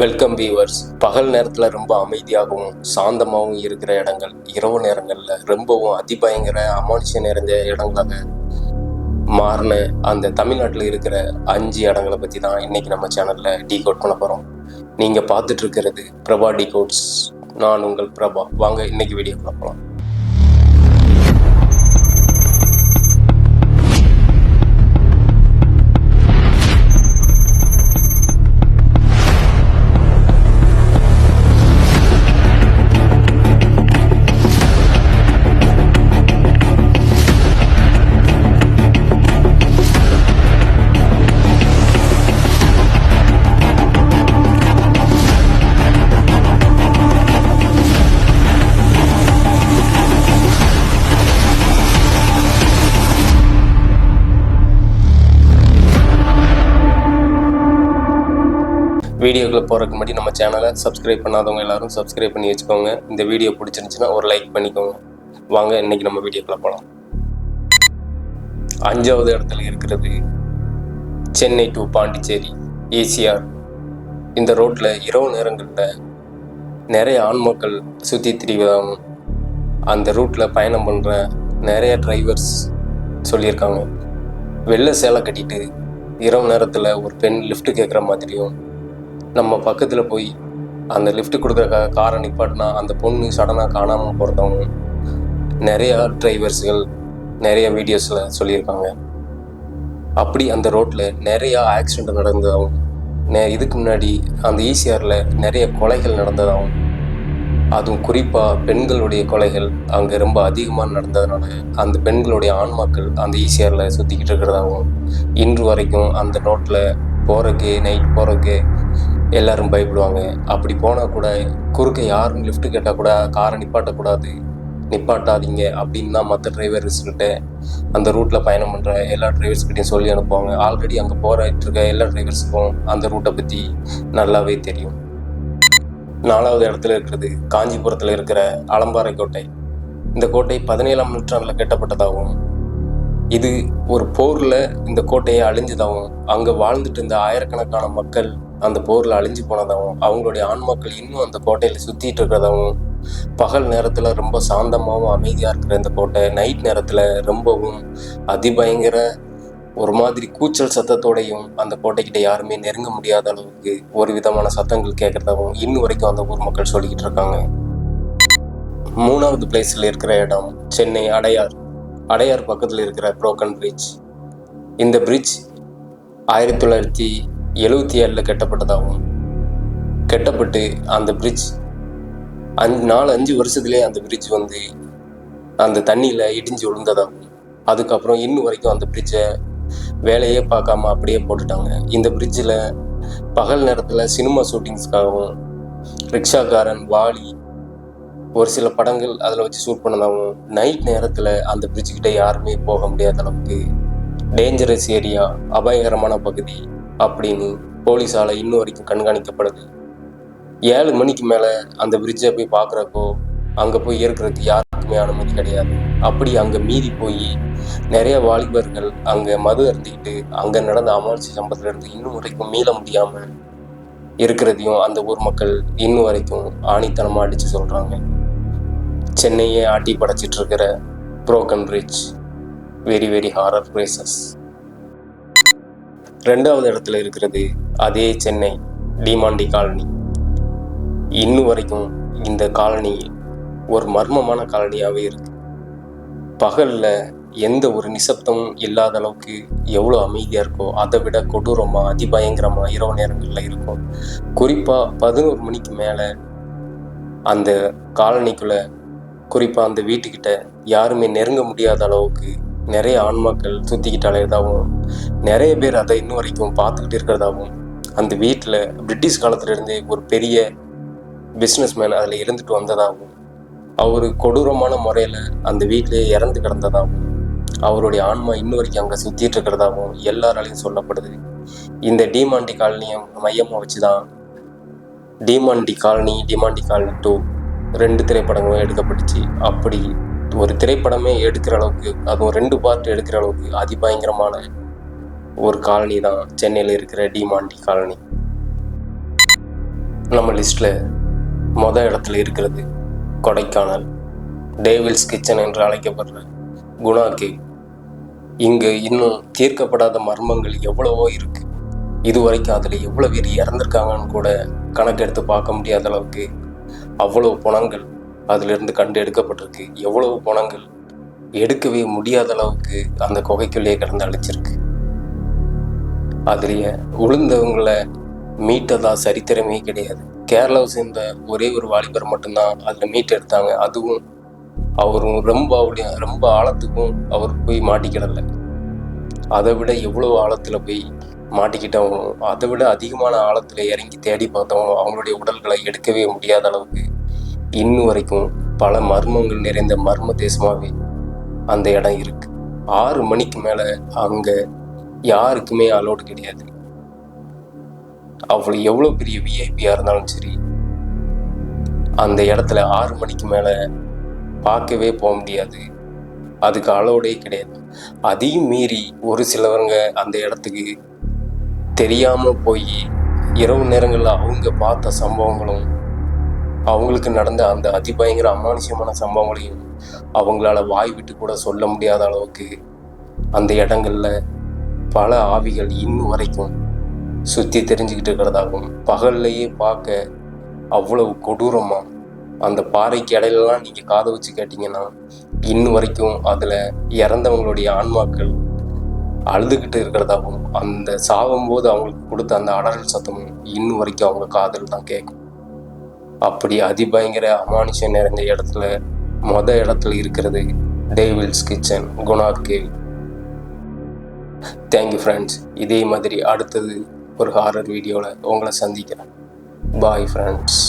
Welcome viewers. பகல் நேரத்தில் ரொம்ப அமைதியாகவும் சாந்தமாகவும் இருக்கிற இடங்கள் இரவு நேரங்களில் ரொம்பவும் அதிபயங்கர அமானுஷ்யம் நிறைந்த இடங்களாக மாறின அந்த தமிழ்நாட்டில் இருக்கிற 5 இடங்களை பற்றி தான் இன்னைக்கு நம்ம சேனலில் டீகோட் பண்ண போகிறோம். நீங்கள் பார்த்துட்டு இருக்கிறது பிரபா டீகோட்ஸ். நான் உங்கள் பிரபா. வாங்க இன்னைக்கு வீடியோ பார்க்கலாம். வீடியோக்குள்ள போகிறதுக்கு முன்னாடி நம்ம சேனலை சப்ஸ்கிரைப் பண்ணாதவங்க எல்லாரும் சப்ஸ்கிரைப் பண்ணி வச்சுக்கோங்க. இந்த வீடியோ பிடிச்சிருந்துச்சுன்னா ஒரு லைக் பண்ணிக்கோங்க. வாங்க இன்னைக்கு நம்ம வீடியோக்குள்ள போகலாம். 5வது இடத்துல இருக்கிறது சென்னை டு பாண்டிச்சேரி ஏசிஆர். இந்த ரோட்டில் இரவு நேரங்களில் நிறைய ஆண்மக்கள் சுற்றி திரிவதாகவும் அந்த ரூட்டில் பயணம் பண்ணுற நிறைய டிரைவர்ஸ் சொல்லியிருக்காங்க. வெள்ளை சேலை கட்டிட்டு இரவு நேரத்தில் ஒரு பெண் லிஃப்ட் கேட்குற மாதிரியும், நம்ம பக்கத்தில் போய் அந்த லிஃப்ட் கொடுக்குற காரை நிப்பாட்டினா அந்த பொண்ணு சடனாக காணாமல் போகிறதாகவும் நிறையா டிரைவர்ஸ்கள் நிறைய வீடியோஸில் சொல்லியிருக்காங்க. அப்படி அந்த ரோட்டில் நிறையா ஆக்சிடெண்ட் நடந்ததாகவும், இதுக்கு முன்னாடி அந்த ஈசிஆரில் நிறைய கொலைகள் நடந்ததாகவும், அதுவும் குறிப்பாக பெண்களுடைய கொலைகள் அங்கே ரொம்ப அதிகமாக நடந்ததுனால அந்த பெண்களுடைய ஆன்மாக்கள் அந்த ஈசிஆரில் சுற்றிக்கிட்டு இருக்கிறதாகவும், இன்று வரைக்கும் அந்த ரோட்டில் போகிறக்கு நைட் போகிறக்கு எல்லோரும் பயப்படுவாங்க. அப்படி போனால் கூட குறுக்க யாரும் லிஃப்ட் கேட்டால் கூட காரை நிப்பாட்டக்கூடாது, நிப்பாட்டாதீங்க அப்படின்னு தான் மற்ற டிரைவர்ஸ்கிட்ட அந்த ரூட்டில் பயணம் பண்ணுற எல்லா டிரைவர்ஸ்கிட்டையும் சொல்லி அனுப்புவாங்க. ஆல்ரெடி அங்கே போகிட்டு இருக்க எல்லா டிரைவர்ஸுக்கும் அந்த ரூட்டை பற்றி நல்லாவே தெரியும். 4வது இடத்துல இருக்கிறது காஞ்சிபுரத்தில் இருக்கிற அலம்பாறை கோட்டை. இந்த கோட்டை 17ஆம் நூற்றாண்டில் கட்டப்பட்டதாகவும், இது ஒரு போரில் இந்த கோட்டையை அழிஞ்சதாகவும், அங்கே வாழ்ந்துட்டு இருந்த ஆயிரக்கணக்கான மக்கள் அந்த போரில் அழிஞ்சு போனதாகவும், அவங்களுடைய ஆன்மாக்கள் இன்னும் அந்த கோட்டையில் சுற்றிட்டு இருக்கிறதாகவும், பகல் நேரத்தில் ரொம்ப சாந்தமாகவும் அமைதியாக இருக்கிற இந்த கோட்டை நைட் நேரத்தில் ரொம்பவும் அதிபயங்கர ஒரு மாதிரி கூச்சல் சத்தத்தோடையும் அந்த கோட்டைக்கிட்ட யாருமே நெருங்க முடியாத அளவுக்கு ஒரு விதமான சத்தங்கள் கேட்குறதாகவும் இன்னும் வரைக்கும் அந்த ஊர் மக்கள் சொல்லிக்கிட்டு இருக்காங்க. 3வது பிளேஸில் இருக்கிற இடம் சென்னை அடையார். அடையார் பக்கத்தில் இருக்கிற புரோக்கன் பிரிட்ஜ். இந்த பிரிட்ஜ் 1977 கட்டப்பட்டதாகவும், கட்டப்பட்டு அந்த பிரிட்ஜ் 5 வருஷத்துலேயே அந்த பிரிட்ஜ் அந்த தண்ணியில் இடிஞ்சு விழுந்ததாகவும், அதுக்கப்புறம் இன்னும் வரைக்கும் அந்த பிரிட்ஜை வேலையே பார்க்காம அப்படியே போட்டுட்டாங்க. இந்த பிரிட்ஜில் பகல் நேரத்தில் சினிமா ஷூட்டிங்ஸ்க்காகவும், ரிக்ஷாக்காரன், வாலி ஒரு சில படங்கள் அதில் வச்சு ஷூட் பண்ணதாகவும், நைட் நேரத்தில் அந்த பிரிட்ஜுக்கிட்ட யாருமே போக முடியாத அளவுக்கு டேஞ்சரஸ் ஏரியா, அபாயகரமான பகுதி அப்படின்னு போலீஸால் இன்னும் வரைக்கும் கண்காணிக்கப்படுது. 7 மணிக்கு மேலே அந்த பிரிட்ஜை போய் பார்க்குறப்போ அங்கே போய் இருக்கிறதுக்கு யாருக்குமே அனுமதி கிடையாது. அப்படி அங்கே மீறி போய் நிறைய வாலிபர்கள் அங்கே மது அருந்திக்கிட்டு அங்கே நடந்த அமானுஷ்ய சம்பவத்திலிருந்து இன்னும் வரைக்கும் மீள முடியாமல் இருக்கிறதையும் அந்த ஊர் மக்கள் இன்னும் வரைக்கும் ஆணித்தனமாக அடித்து சொல்கிறாங்க. சென்னையே ஆட்டி படைச்சிட்டு இருக்கிற broken bridge very very horror places. 2வது இடத்துல இருக்கிறது அதே சென்னை டிமாண்டி காலனி. இன்னும் வரைக்கும் இந்த காலனி ஒரு மர்மமான காலனியாகவே இருக்கு. பகலில் எந்த ஒரு நிசப்தமும் இல்லாத அளவுக்கு எவ்வளோ அமைதியாக இருக்கோ அதை விட கொடூரமாக அதிபயங்கரமாக இரவு நேரங்களில் இருக்கும். குறிப்பாக 11 மணிக்கு மேலே அந்த காலனிக்குள்ளே, குறிப்பாக அந்த வீட்டுக்கிட்ட யாருமே நெருங்க முடியாத அளவுக்கு நிறைய ஆன்மாக்கள் சுற்றிக்கிட்டு அலையதாகவும், நிறைய பேர் அதை இன்னும் வரைக்கும் பார்த்துக்கிட்டு இருக்கிறதாகவும், அந்த வீட்டில் பிரிட்டிஷ் காலத்திலிருந்தே ஒரு பெரிய பிஸ்னஸ்மேன் அதில் இருந்துட்டு வந்ததாகவும், அவர் கொடூரமான முறையில் அந்த வீட்டிலேயே இறந்து கிடந்ததாகவும், அவருடைய ஆன்மா இன்னும் வரைக்கும் அங்கே சுற்றிட்டு இருக்கிறதாகவும் எல்லாராலையும் சொல்லப்படுது. இந்த டிமாண்டி காலனியை மையமாக வச்சு தான் டிமாண்டி காலனி 2 2 திரைப்படங்களும் எடுக்கப்பட்டுச்சு. அப்படி ஒரு திரைப்படமே எடுக்கிற அளவுக்கு, அதுவும் 2 பார்ட் எடுக்கிற அளவுக்கு அதிபயங்கரமான ஒரு காலனி தான் சென்னையில் இருக்கிற டிமாண்டி காலனி. நம்ம லிஸ்ட்டில் இடத்துல இருக்கிறது கொடைக்கானல் டேவில்ஸ் கிச்சன் என்று அழைக்கப்படுற குணா கேவ். இங்கு இன்னும் தீர்க்கப்படாத மர்மங்கள் எவ்வளவோ இருக்குது. இதுவரைக்கும் அதில் எவ்வளோ பேர் இறந்துருக்காங்கன்னு கூட கணக்கெடுத்து பார்க்க முடியாத அளவுக்கு அவ்வளவு பணங்கள் அதிலிருந்து கண்டு எடுக்கப்பட்டிருக்கு. எவ்வளவு பணங்கள் எடுக்கவே முடியாத அளவுக்கு அந்த குகைக்குள்ளேயே கிடந்து அழிச்சிருக்கு. அதுலேயே விழுந்தவங்களை மீட்டதா சரித்திரமே கிடையாது. கேரளாவை சேர்ந்த ஒரே ஒரு வாலிபர் மட்டும்தான் அதில் மீட் எடுத்தாங்க. அதுவும் அவரும் ரொம்ப ஆழத்துக்கும் அவர் போய் மாட்டிக்கிடலை. அதை விட எவ்வளோ ஆழத்தில் போய் மாட்டிக்கிட்டவங்களும் அதை விட அதிகமான ஆழத்தில் இறங்கி தேடி பார்த்தவங்க அவங்களுடைய உடல்களை எடுக்கவே முடியாத அளவுக்கு இன்னும் வரைக்கும் பல மர்மங்கள் நிறைந்த மர்ம தேசமாகவே அந்த இடம் இருக்கு. 6 மணிக்கு மேலே அங்கே யாருக்குமே அலோடு கிடையாது. அவ்வளோ எவ்வளோ பெரிய விஐபியாக இருந்தாலும் சரி, அந்த இடத்துல 6 மணிக்கு மேலே பார்க்கவே போக முடியாது. அதுக்கு அலோடே கிடையாது. அதையும் மீறி ஒரு சிலவங்க அந்த இடத்துக்கு தெரியாமல் போய் இரவு நேரங்களில் அவங்க பார்த்த சம்பவங்களும் அவங்களுக்கு நடந்த அந்த அதிபயங்கர அமானுஷ்யமான சம்பவங்களையும் அவங்களால வாய் விட்டு கூட சொல்ல முடியாத அளவுக்கு அந்த இடங்களில் பல ஆவிகள் இன்னும் வரைக்கும் சுற்றி தெரிஞ்சுக்கிட்டு இருக்கிறதாகவும், பகல்லையே பார்க்க அவ்வளவு கொடூரமாக அந்த பாறைக்கு இடையிலலாம் நீங்கள் காதை வச்சு கேட்டிங்கன்னா இன்னும் வரைக்கும் அதில் இறந்தவங்களுடைய ஆன்மாக்கள் அழுதுகிட்டு இருக்கிறதாகவும், அந்த சாகும்போது அவங்களுக்கு கொடுத்த அந்த அடறல் சத்தமும் இன்னும் வரைக்கும் அவங்க காதில் தான் கேட்கும். அப்படி அதிபயங்கர அமானுஷம் நிறைந்த இடத்துல இடத்துல இருக்கிறது Devil's Kitchen Guna Cave. Thank you friends. இதே மாதிரி அடுத்தது ஒரு ஹாரர் வீடியோவில் உங்களை சந்திக்கிறேன். Bye friends.